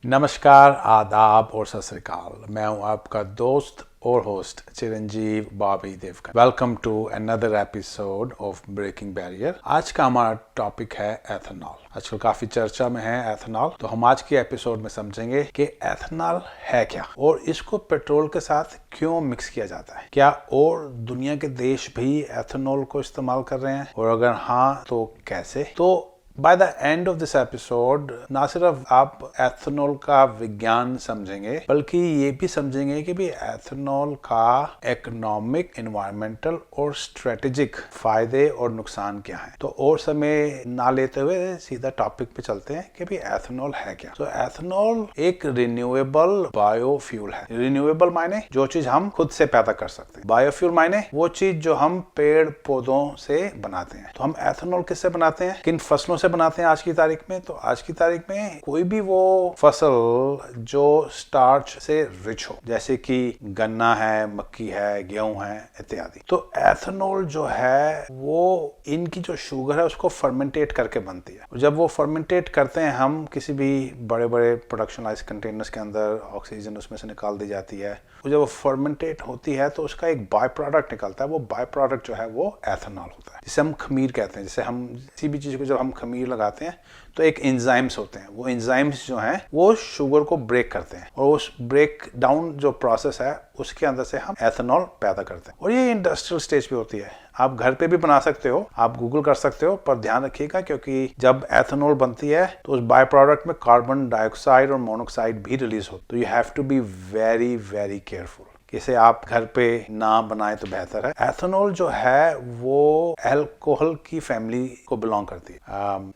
नमस्कार, आदाब और सत श्री अकाल। मैं हूं आपका दोस्त और host Chiranjeev Bobby Deokar. Welcome to another episode of breaking barrier. आज का हमारा टॉपिक है एथेनॉल। आजकल काफी चर्चा में है एथेनॉल, तो हम आज के एपिसोड में समझेंगे कि एथेनॉल है क्या और इसको पेट्रोल के साथ क्यों मिक्स किया जाता है। क्या और दुनिया के देश भी एथेनॉल को इस्तेमाल कर रहे हैं और अगर हाँ तो कैसे। तो by the end of this episode ना सिर्फ आप एथेनॉल का विज्ञान समझेंगे बल्कि ये भी समझेंगे कि भी एथेनॉल का इकोनॉमिक, एनवायरमेंटल और स्ट्रेटेजिक फायदे और नुकसान क्या हैं। तो और समय ना लेते हुए सीधा टॉपिक पे चलते हैं कि भी एथेनॉल है क्या। तो एथेनॉल एक रिन्यूएबल बायोफ्यूल है। रिन्यूएबल मायने जो चीज हम खुद से पैदा कर सकते हैं, बायोफ्यूल मायने वो चीज जो हम पेड़ पौधों से बनाते हैं। तो हम एथेनॉल किससे बनाते हैं, किन फसलों से बनाते हैं आज की तारीख में। तो आज की तारीख में कोई भी वो फसल जो स्टार्च से रिच हो, जैसे कि गन्ना है, मक्की है, गेहूं है इत्यादि। तो एथेनॉल जो है वो इनकी जो शुगर है उसको फर्मेंटेट करके बनती है। जब वो फर्मेंटेट करते हैं हम किसी भी बड़े बड़े प्रोडक्शनलाइज कंटेनर्स के अंदर, ऑक्सीजन उसमें से निकाल दी जाती है। जब वो फर्मेंटेट होती है तो उसका एक बाय प्रोडक्ट निकलता है। वो बाय प्रोडक्ट जो है वो एथेनॉल होता है, जिसे हम खमीर कहते हैं। जैसे हम किसी भी चीज को जब हम खमीर लगाते हैं तो एक एंजाइम्स होते हैं। वो एंजाइम्स जो हैं वो शुगर को ब्रेक करते हैं और उस ब्रेक डाउन जो प्रोसेस है उसके अंदर से हम एथेनॉल पैदा करते हैं। और ये इंडस्ट्रियल स्टेज पे होती है। आप घर पे भी बना सकते हो, आप गूगल कर सकते हो, पर ध्यान रखिएगा क्योंकि जब एथेनॉल बनती है तो उस बाय प्रोडक्ट में कार्बन डाइऑक्साइड और मोनोऑक्साइड भी रिलीज होता है। तो you have to be very very careful कि इसे आप घर पे ना बनाए तो बेहतर है। एथेनॉल जो है वो अल्कोहल की फैमिली को बिलोंग करती है।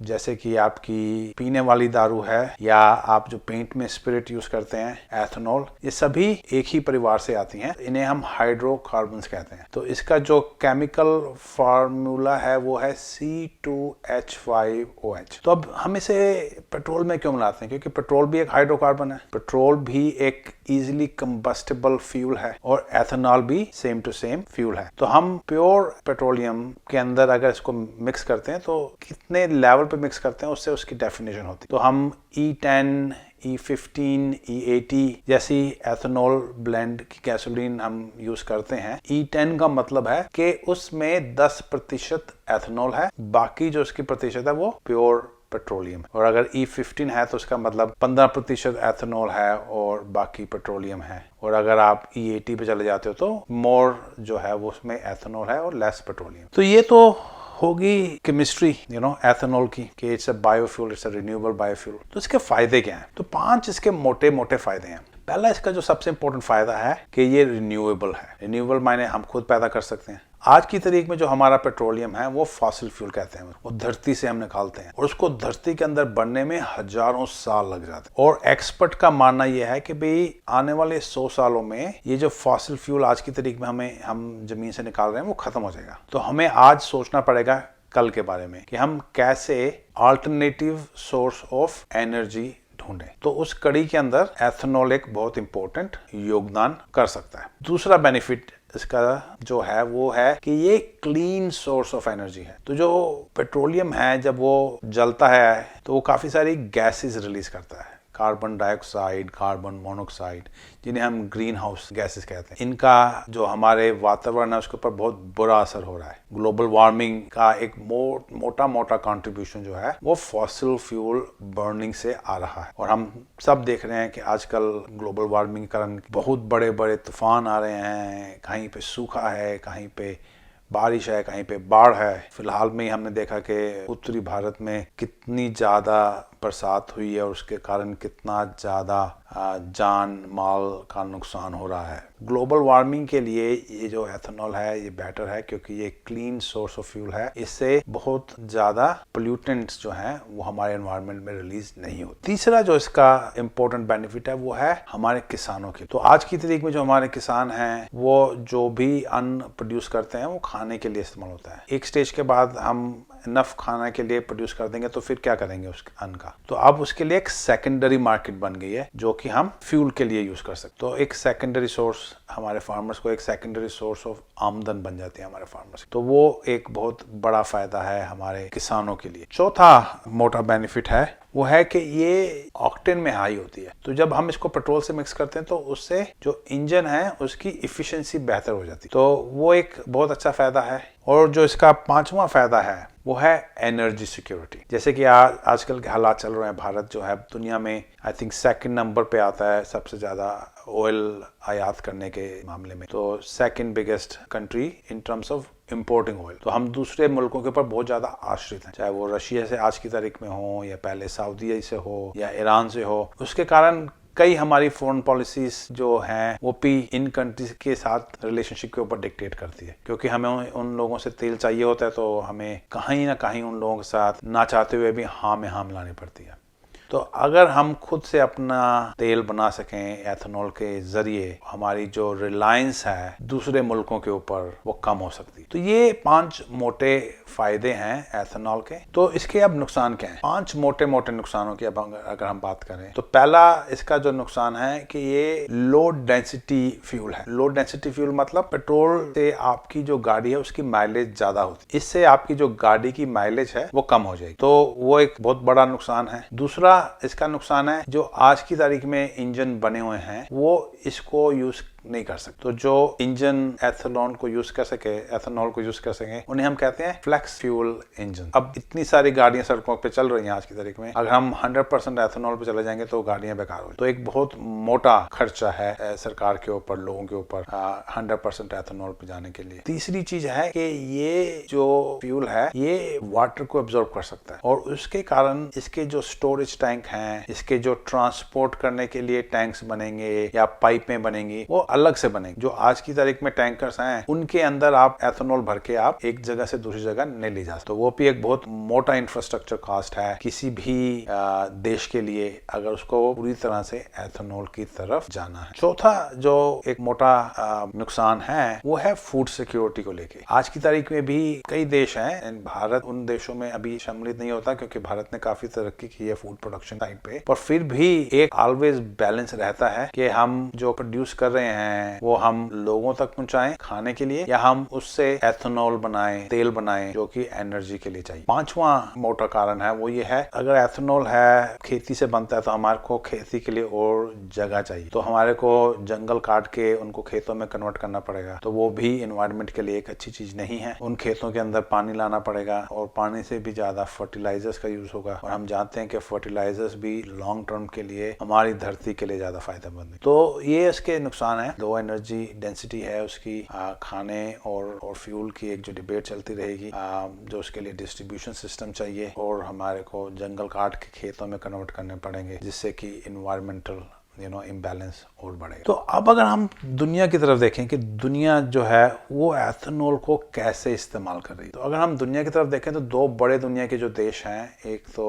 जैसे कि आपकी पीने वाली दारू है या आप जो पेंट में स्पिरिट यूज करते हैं, एथेनॉल, ये सभी एक ही परिवार से आती हैं। इन्हें हम हाइड्रोकार्बन्स कहते हैं। तो इसका जो केमिकल फार्मूला है वो है C2H5OH। तो अब हम इसे पेट्रोल में क्यों मिलाते हैं, क्योंकि पेट्रोल भी एक हाइड्रोकार्बन है, पेट्रोल भी एक इजिली कंबस्टेबल फ्यूल है और एथेनॉल भी सेम टू सेम फ्यूल है। तो हम प्योर पेट्रोलियम के अंदर अगर इसको मिक्स करते हैं तो कितने लेवल पे मिक्स करते हैं उससे उसकी डेफिनेशन होती है। तो हम E10, E15, E80 जैसी एथेनॉल ब्लेंड की गैसोलीन हम यूज करते हैं। E10 का मतलब है कि उसमें 10% एथेनॉल है, बाकी जो उसकी प्रतिशत है वो प्योर पेट्रोलियम। और अगर E15 है तो उसका मतलब 15% एथेनॉल है और बाकी पेट्रोलियम है। और अगर आप E80 पे चले जाते हो तो मोर जो है वो उसमें एथेनॉल है और लेस पेट्रोलियम। तो ये तो होगी केमिस्ट्री एथेनॉल की कि it's a biofuel, it's a renewable biofuel. तो इसके फायदे क्या हैं? तो 5 इसके मोटे मोटे फायदे हैं। पहला इसका जो सबसे इंपॉर्टेंट फायदा है कि ये रिन्यूएबल है। रिन्यूएबल मायने हम खुद पैदा कर सकते हैं। आज की तारीख में जो हमारा पेट्रोलियम है वो फॉसिल फ्यूल कहते हैं, वो धरती से हम निकालते हैं और उसको धरती के अंदर बनने में हजारों साल लग जाते हैं। और एक्सपर्ट का मानना यह है कि भाई आने वाले 100 सालों में ये जो फॉसिल फ्यूल आज की तारीख में हम जमीन से निकाल रहे हैं वो खत्म हो जाएगा। तो हमें आज सोचना पड़ेगा कल के बारे में कि हम कैसे अल्टरनेटिव सोर्स ऑफ एनर्जी ढूंढें। तो उस कड़ी के अंदर एथेनॉल एक बहुत इंपॉर्टेंट योगदान कर सकता है। दूसरा बेनिफिट इसका जो है वो है कि ये क्लीन सोर्स ऑफ एनर्जी है। तो जो पेट्रोलियम है जब वो जलता है तो वो काफी सारी गैसेस रिलीज करता है, कार्बन डाइऑक्साइड, कार्बन मोनोऑक्साइड, जिन्हें हम ग्रीन हाउस गैसेस कहते हैं। इनका जो हमारे वातावरण है उसके ऊपर बहुत बुरा असर हो रहा है। ग्लोबल वार्मिंग का एक मोटा मोटा कंट्रीब्यूशन जो है वो फॉसिल फ्यूल बर्निंग से आ रहा है। और हम सब देख रहे हैं कि आजकल ग्लोबल वार्मिंग के कारण बहुत बड़े बड़े तूफान आ रहे हैं। कहीं पे सूखा है, कहीं पे बारिश है, कहीं पे बाढ़ है। फिलहाल में ही हमने देखा कि उत्तरी भारत में कितनी ज्यादा बरसात हुई है और उसके कारण कितना ज्यादा जान माल का नुकसान हो रहा है। ग्लोबल वार्मिंग के लिए ये जो एथेनॉल है ये बेटर है क्योंकि ये क्लीन सोर्स ऑफ फ्यूल है। इससे बहुत ज्यादा पोल्यूटेंट्स जो हैं वो हमारे एनवायरनमेंट में रिलीज नहीं होते। तीसरा जो इसका इंपॉर्टेंट बेनिफिट है वो है हमारे किसानों के। तो आज की तारीख में जो हमारे किसान हैं वो जो भी अन्न प्रोड्यूस करते हैं वो खाने के लिए इस्तेमाल होता है। एक स्टेज के बाद हम इनफ खाना के लिए प्रोड्यूस कर देंगे तो फिर क्या करेंगे उस अन्न का। तो अब उसके लिए एक सेकेंडरी मार्केट बन गई है जो कि हम फ्यूल के लिए यूज कर सकते। तो एक सेकेंडरी सोर्स हमारे फार्मर्स को, एक सेकेंडरी सोर्स ऑफ आमदन बन जाती है हमारे फार्मर्स। तो वो एक बहुत बड़ा फायदा है हमारे किसानों के लिए। चौथा मोटा बेनिफिट है वो है कि ये ऑक्टेन में हाई होती है। तो जब हम इसको पेट्रोल से मिक्स करते हैं तो उससे जो इंजन है उसकी इफिशिएंसी बेहतर हो जाती है। तो वो एक बहुत अच्छा फायदा है। और जो इसका पांचवा फायदा है वो है एनर्जी सिक्योरिटी। जैसे कि आजकल के हालात चल रहे हैं, भारत जो है दुनिया में आई थिंक सेकंड नंबर पे आता है सबसे ज्यादा ऑयल आयात करने के मामले में। तो second biggest country in terms of importing oil. तो हम दूसरे मुल्कों के ऊपर बहुत ज्यादा आश्रित हैं, चाहे वो रशिया से आज की तारीख में हो या पहले सऊदी से हो या ईरान से हो। उसके कारण कई हमारी फॉरेन पॉलिसीज जो हैं वो भी इन कंट्रीज के साथ रिलेशनशिप के ऊपर डिक्टेट करती है, क्योंकि हमें उन लोगों से तेल चाहिए होता है तो हमें कहीं ना कहीं उन लोगों के साथ ना चाहते हुए भी हाँ में हाँ मिलानी पड़ती है। तो अगर हम खुद से अपना तेल बना सकें एथेनॉल के जरिए, हमारी जो रिलायंस है दूसरे मुल्कों के ऊपर वो कम हो सकती है। तो ये 5 मोटे फायदे हैं एथेनॉल के। तो इसके अब नुकसान क्या हैं? 5 मोटे मोटे नुकसानों की अब अगर हम बात करें तो पहला इसका जो नुकसान है कि ये लो डेंसिटी फ्यूल है। लो डेंसिटी फ्यूल मतलब पेट्रोल से आपकी जो गाड़ी है उसकी माइलेज ज्यादा होती है, इससे आपकी जो गाड़ी की माइलेज है वो कम हो जाएगी। तो वो एक बहुत बड़ा नुकसान है। दूसरा इसका नुकसान है जो आज की तारीख में इंजन बने हुए हैं वो इसको यूज नहीं कर सकते। तो जो इंजन एथेनॉल को यूज कर सके उन्हें हम कहते हैं फ्लेक्स फ्यूल इंजन। अब इतनी सारी गाड़ियां सड़कों पे चल रही हैं आज की तारीख में, अगर हम 100% एथेनॉल पे चले जाएंगे तो गाड़ियां बेकार हो। तो एक बहुत मोटा खर्चा है सरकार के ऊपर, लोगों के ऊपर 100% एथेनॉल पे जाने के लिए। तीसरी चीज है कि ये जो फ्यूल है ये वाटर को एब्जॉर्ब कर सकता है और उसके कारण इसके जो स्टोरेज टैंक हैं, इसके जो ट्रांसपोर्ट करने के लिए टैंक्स बनेंगे या पाइपें बनेंगी वो अलग से बनेंगे। जो आज की तारीख में टैंकर्स हैं उनके अंदर आप एथेनॉल भर के आप एक जगह से दूसरी जगह नहीं ले जा सकते। तो वो भी एक बहुत मोटा इंफ्रास्ट्रक्चर कॉस्ट है किसी भी देश के लिए अगर उसको पूरी तरह से एथेनॉल की तरफ जाना है। चौथा जो एक मोटा नुकसान है वो है फूड सिक्योरिटी को लेके। आज की तारीख में भी कई देश हैं, भारत उन देशों में अभी सम्मिलित नहीं होता क्योंकि भारत ने काफी तरक्की की है फूड प्रोडक्शन साइड पे, पर फिर भी एक ऑलवेज बैलेंस रहता है कि हम जो प्रोड्यूस कर रहे हैं वो हम लोगों तक पहुंचाएं खाने के लिए या हम उससे एथेनॉल बनाएं, तेल बनाएं जो कि एनर्जी के लिए चाहिए। पांचवा मोटा कारण है वो ये है अगर एथेनॉल है खेती से बनता है तो हमारे को खेती के लिए और जगह चाहिए, तो हमारे को जंगल काट के उनको खेतों में कन्वर्ट करना पड़ेगा। तो वो भी एनवायरनमेंट के लिए एक अच्छी चीज नहीं है। उन खेतों के अंदर पानी लाना पड़ेगा और पानी से भी ज्यादा फर्टिलाइजर्स का यूज होगा और हम जानते हैं कि फर्टिलाइजर्स भी लॉन्ग टर्म के लिए हमारी धरती के लिए ज्यादा फायदेमंद है। तो ये इसके नुकसान है। लो एनर्जी डेंसिटी है उसकी, खाने और फ्यूल की एक जो डिबेट चलती रहेगी, जो उसके लिए डिस्ट्रीब्यूशन सिस्टम चाहिए और हमारे को जंगल काट के खेतों में कन्वर्ट करने पड़ेंगे जिससे कि इन्वायरमेंटल इम्बैलेंस और बढ़ेगा। तो अब अगर हम दुनिया की तरफ देखें कि दुनिया जो है वो एथेनॉल को कैसे इस्तेमाल कर रही है, तो अगर हम दुनिया की तरफ देखें तो 2 बड़े दुनिया के जो देश हैं, एक तो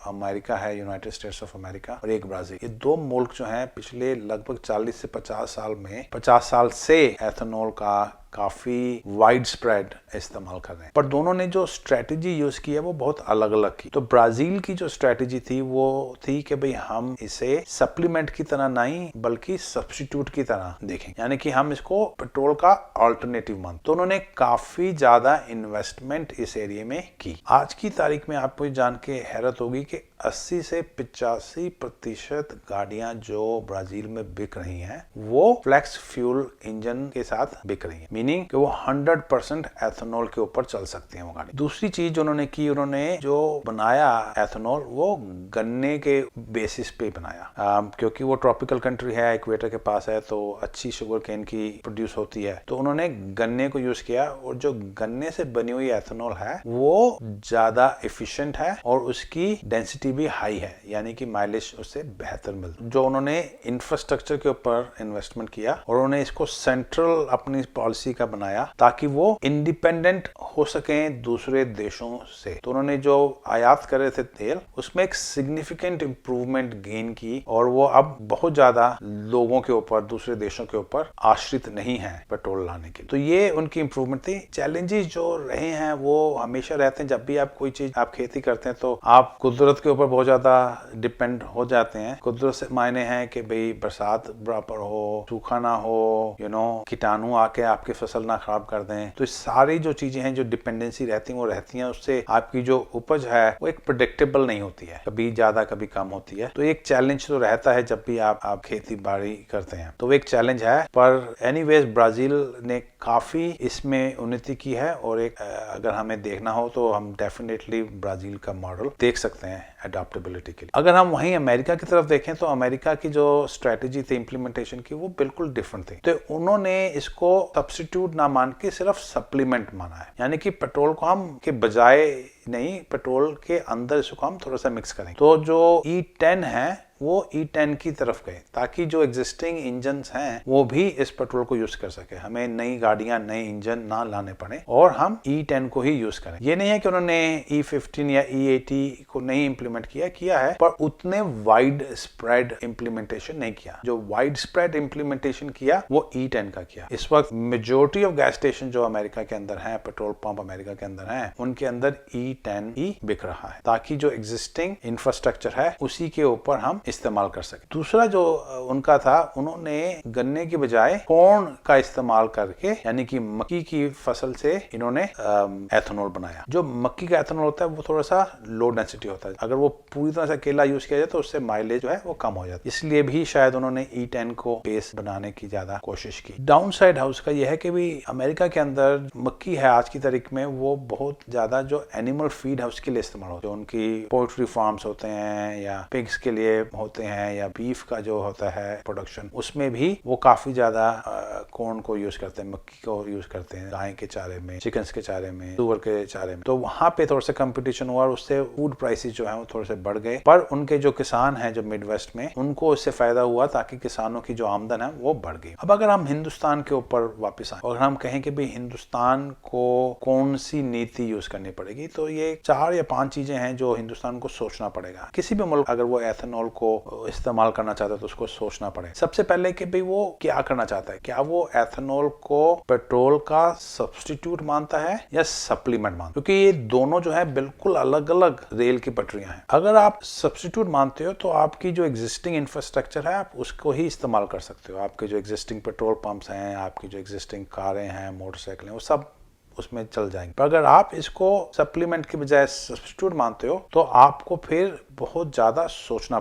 अमेरिका है, यूनाइटेड स्टेट्स ऑफ अमेरिका, और एक ब्राजील। ये 2 मुल्क जो हैं पिछले लगभग 40 से 50 साल में 50 साल से एथेनॉल का काफी वाइड स्प्रेड इस्तेमाल कर रहे हैं, पर दोनों ने जो स्ट्रेटेजी यूज की है वो बहुत अलग अलग की। तो ब्राजील की जो स्ट्रेटेजी थी वो थी कि भाई हम इसे सप्लीमेंट की तरह नहीं बल्कि सब्स्टिट्यूट की तरह देखें, यानी कि हम इसको पेट्रोल का अल्टरनेटिव मान। तो उन्होंने काफी ज्यादा इन्वेस्टमेंट इस एरिया में की। आज की तारीख में आपको जान के हैरत होगी कि 80 से 85% गाड़ियां जो ब्राजील में बिक रही हैं वो फ्लेक्स फ्यूल इंजन के साथ बिक रही हैं, मीनिंग कि वो 100% एथेनॉल के ऊपर चल सकती हैं वो गाड़ी। दूसरी चीज उन्होंने की, उन्होंने जो बनाया एथेनॉल वो गन्ने के बेसिस पे बनाया, क्योंकि वो ट्रॉपिकल कंट्री है, इक्वेटर के पास है, तो अच्छी शुगर केन की प्रोड्यूस होती है। तो उन्होंने गन्ने को यूज किया और जो गन्ने से बनी हुई एथेनॉल है वो ज्यादा एफिशिएंट है और उसकी डेंसिटी भी हाई है, यानी कि माइलेज उससे बेहतर मिलता है। जो उन्होंने इंफ्रास्ट्रक्चर के ऊपर इन्वेस्टमेंट किया और उन्होंने इसको सेंट्रल अपनी पॉलिसी का बनाया ताकि वो इंडिपेंडेंट हो सके दूसरे देशों से। तो उन्होंने जो आयात कर रहे थे तेल उसमें एक सिग्निफिकेंट इंप्रूवमेंट गेन की और वो अब बहुत ज्यादा लोगों के ऊपर, दूसरे देशों के ऊपर आश्रित नहीं है पेट्रोल लाने के। तो ये उनकी इंप्रूवमेंट थी। चैलेंजेस जो रहे हैं वो हमेशा रहते हैं। जब भी आप कोई चीज आप खेती करते हैं तो आप कुदरत के ऊपर बहुत ज्यादा डिपेंड हो जाते हैं। कुदरत से मायने हैं कि भाई बरसात बराबर हो, सूखा ना हो, कीटाणु आके आपके फसल ना खराब कर दें। तो सारी जो चीजें हैं जो डिपेंडेंसी रहती हैं वो रहती हैं, उससे आपकी जो उपज है वो एक प्रेडिक्टेबल नहीं होती है, कभी ज्यादा कभी कम होती है। तो एक चैलेंज तो रहता है जब भी आप खेती बाड़ी करते हैं, तो वो एक चैलेंज है। पर एनीवेज ब्राजील ने काफी इसमें उन्नति की है, और एक अगर हमें देखना हो तो हम डेफिनेटली ब्राजील का मॉडल देख सकते हैं अडॉप्टेबिलिटी के लिए। अगर हम वहीं अमेरिका की तरफ देखें तो अमेरिका की जो स्ट्रेटेजी थी इम्प्लीमेंटेशन की वो बिल्कुल डिफरेंट थी। तो उन्होंने इसको सब्स्टिट्यूट ना मान के सिर्फ सप्लीमेंट माना है, यानी कि पेट्रोल को हम के बजाय नहीं, पेट्रोल के अंदर इसको हम थोड़ा सा मिक्स करें। तो जो E10 है वो E10 की तरफ गए, ताकि जो एग्जिस्टिंग इंजन हैं वो भी इस पेट्रोल को यूज कर सके, हमें नई गाड़ियां नए इंजन ना लाने पड़े और हम E10 को ही यूज करें। ये नहीं है कि उन्होंने E15 या E80 को नहीं इंप्लीमेंट किया है, पर उतने वाइड स्प्रेड इंप्लीमेंटेशन नहीं किया। जो वाइड स्प्रेड इंप्लीमेंटेशन किया वो E10 का किया। इस वक्त मेजोरिटी ऑफ गैस स्टेशन जो अमेरिका के अंदर है, पेट्रोल पंप अमेरिका के अंदर है, उनके अंदर E10 ही बिक रहा है, ताकि जो एग्जिस्टिंग इंफ्रास्ट्रक्चर है उसी के ऊपर हम इस्तेमाल कर सके। दूसरा जो उनका था, उन्होंने गन्ने की बजाय कॉर्न का इस्तेमाल करके, यानी कि मक्की की फसल से इन्होंने एथेनॉल बनाया। जो मक्की का एथेनॉल होता है वो थोड़ा सा लो डेंसिटी होता है, अगर वो पूरी तरह से अकेला यूज किया जाए तो उससे माइलेज जो है वो कम हो जाता है। इसलिए भी शायद उन्होंने E10 को बेस बनाने की ज्यादा कोशिश की। डाउन साइड हाउस का यह है कि भी अमेरिका के अंदर मक्की है आज की तारीख में वो बहुत ज्यादा जो एनिमल फीड है उसके लिए इस्तेमाल होता है। उनकी पोल्ट्री फार्म्स होते हैं या पिग्स के लिए होते हैं, या बीफ का जो होता है प्रोडक्शन, उसमें भी वो काफी ज्यादा कॉर्न को यूज करते हैं, मक्की को यूज करते हैं, गाय के चारे में, चिकन्स के चारे में, सुअर के चारे में। तो वहां पे थोड़ा सा कंपटीशन हुआ और उससे फूड प्राइसेस जो है वो थोड़े से बढ़ गए। पर उनके जो किसान हैं जो मिड वेस्ट में, उनको इससे फायदा हुआ, ताकि किसानों की जो आमदन है वो बढ़ गई। अब अगर हम हिंदुस्तान के ऊपर वापस आए और हम कहें कि भाई हिंदुस्तान को कौन सी नीति यूज करनी पड़ेगी, तो ये 4 या 5 चीजें हैं जो हिंदुस्तान को सोचना पड़ेगा। किसी भी मुल्क अगर वो एथेनॉल को इस्तेमाल करना चाहता है तो उसको सोचना पड़ेगा। सबसे पहले कि भाई वो क्या करना चाहता है, क्या वो एथेनॉल को पेट्रोल का सब्स्टिट्यूट मानता है या सप्लीमेंट मानता है, क्योंकि ये दोनों जो है बिल्कुल अलग अलग रेल की पटरियां हैं। अगर आप सब्स्टिट्यूट मानते हो तो आपकी जो एग्जिस्टिंग इंफ्रास्ट्रक्चर है आप उसको ही इस्तेमाल कर सकते हो। आपके जो एग्जिस्टिंग पेट्रोल पंप्स हैं, आपकी जो एग्जिस्टिंग कारें हैं, मोटरसाइकिलें, वो सब उसमें चल जाएंगे। पर अगर आप इसको सप्लीमेंट के बजाय सब्स्टिट्यूट मानते हो तो आपको फिर बहुत ज्यादा सोचना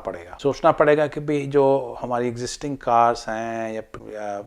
पड़ेगा कि भाई जो हमारी एग्जिस्टिंग कार्स हैं या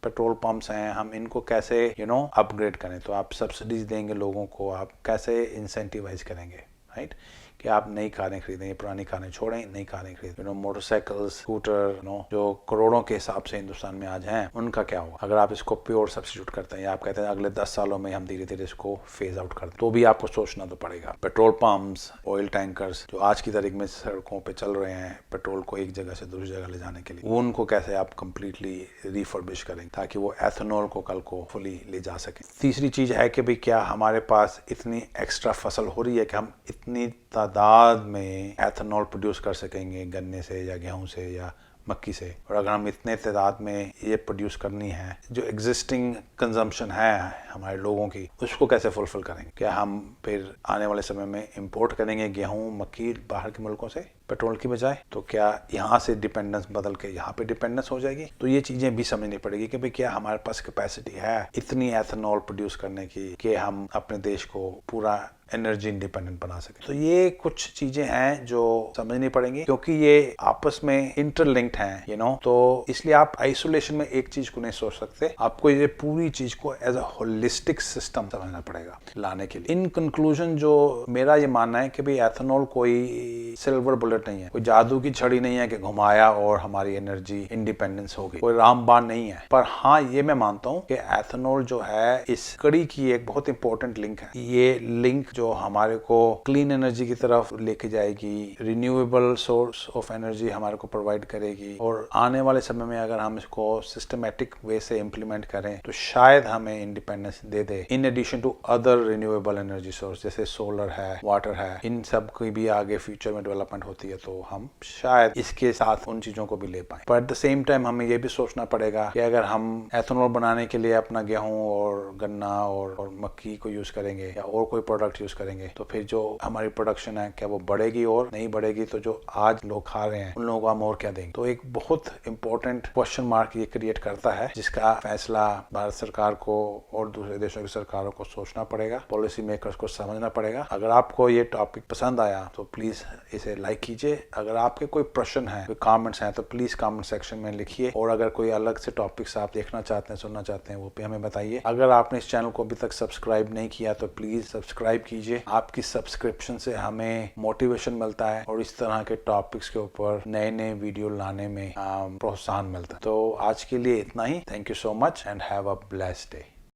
पेट्रोल पंप्स हैं, हम इनको कैसे अपग्रेड करें। तो आप सब्सिडीज देंगे लोगों को, आप कैसे इंसेंटिवाइज करेंगे, राइट, कि आप नई कारें खरीदें, पुरानी कारें छोड़ें, नई कारें खरीदें। मोटरसाइकिल, स्कूटर, जो करोड़ों के हिसाब से हिंदुस्तान में आज हैं, उनका क्या होगा अगर आप इसको प्योर सब्स्टिट्यूट करते हैं, या आप कहते हैं अगले 10 सालों में हम धीरे धीरे इसको फेज आउट कर दें, तो भी आपको सोचना तो पड़ेगा। पेट्रोल पंप्स, ऑयल टैंकर्स जो आज की तारीख में सड़कों पर चल रहे हैं पेट्रोल को एक जगह से दूसरी जगह ले जाने के लिए, उनको कैसे आप कंप्लीटली रिफर्बिश करेंगे ताकि वो एथेनॉल को कल को फुली ले जा सके। तीसरी चीज है कि भाई क्या हमारे पास इतनी एक्स्ट्रा फसल हो रही है कि हम इतनी तादाद में एथेनॉल प्रोड्यूस कर सकेंगे गन्ने से या गेहूं से या मक्की से। और अगर हम इतने तादाद में ये प्रोड्यूस करनी है, जो एग्जिस्टिंग कंजम्पशन है हमारे लोगों की, उसको कैसे फुलफिल करेंगे। क्या हम फिर आने वाले समय में इंपोर्ट करेंगे गेहूं मक्की बाहर के मुल्कों से पेट्रोल की बजाय, तो क्या यहाँ से डिपेंडेंस बदल के यहाँ पे डिपेंडेंस हो जाएगी। तो ये चीजें भी समझनी पड़ेगी कि भाई क्या हमारे पास कैपेसिटी है इतनी एथेनॉल प्रोड्यूस करने की कि हम अपने देश को पूरा एनर्जी इंडिपेंडेंट बना सके। तो ये कुछ चीजें हैं जो समझनी पड़ेंगी, क्योंकि ये आपस में इंटरलिंक्ड हैं, तो इसलिए आप आइसोलेशन में एक चीज को नहीं सोच सकते, आपको ये पूरी चीज को एज अ होलिस्टिक सिस्टम समझना पड़ेगा लाने के लिए। इन कंक्लूजन जो मेरा ये मानना है कि भाई एथेनॉल कोई सिल्वर बुलेट नहीं है, कोई जादू की छड़ी नहीं है कि घुमाया और हमारी एनर्जी इंडिपेंडेंस हो गई, कोई रामबाण नहीं है। पर हाँ, ये मैं मानता हूँ कि एथेनॉल जो है इस कड़ी की एक बहुत इंपॉर्टेंट लिंक है। ये लिंक जो हमारे को क्लीन एनर्जी की तरफ लेके जाएगी, रिन्यूएबल सोर्स ऑफ एनर्जी हमारे को प्रोवाइड करेगी, और आने वाले समय में अगर हम इसको सिस्टमेटिक वे से इम्प्लीमेंट करें तो शायद हमें इंडिपेंडेंस दे दे। In addition to other renewable energy source जैसे सोलर है, वाटर है, इन सब की भी आगे फ्यूचर में डेवलपमेंट होती है, तो हम शायद इसके साथ उन चीजों को भी ले पाए। पर एट द सेम टाइम हमें ये भी सोचना पड़ेगा कि अगर हम एथेनॉल बनाने के लिए अपना गेहूं और गन्ना और मक्की को यूज करेंगे या और कोई प्रोडक्ट यूज करेंगे, तो फिर जो हमारी प्रोडक्शन है क्या वो बढ़ेगी और नहीं बढ़ेगी, तो जो आज लोग खा रहे हैं उन लोगों को हम और क्या देंगे। तो एक बहुत इंपॉर्टेंट क्वेश्चन मार्क ये क्रिएट करता है, जिसका फैसला भारत सरकार को और दूसरे देशों की सरकारों को सोचना पड़ेगा, पॉलिसी मेकर्स को समझना पड़ेगा। अगर आपको ये टॉपिक पसंद आया तो प्लीज इसे लाइक कीजिए। अगर आपके कोई प्रश्न है, कोई कमेंट्स हैं, तो प्लीज कमेंट सेक्शन में लिखिए। और अगर कोई अलग से टॉपिक्स आप देखना चाहते हैं, सुनना चाहते हैं, वो भी हमें बताइए। अगर आपने इस चैनल को अभी तक सब्सक्राइब नहीं किया तो प्लीज सब्सक्राइब कीजिए। आपकी सब्सक्रिप्शन से हमें मोटिवेशन मिलता है और इस तरह के टॉपिक्स के ऊपर नए नए वीडियो लाने में प्रोत्साहन मिलता है। तो आज के लिए इतना ही। Thank you so much and have a blessed day.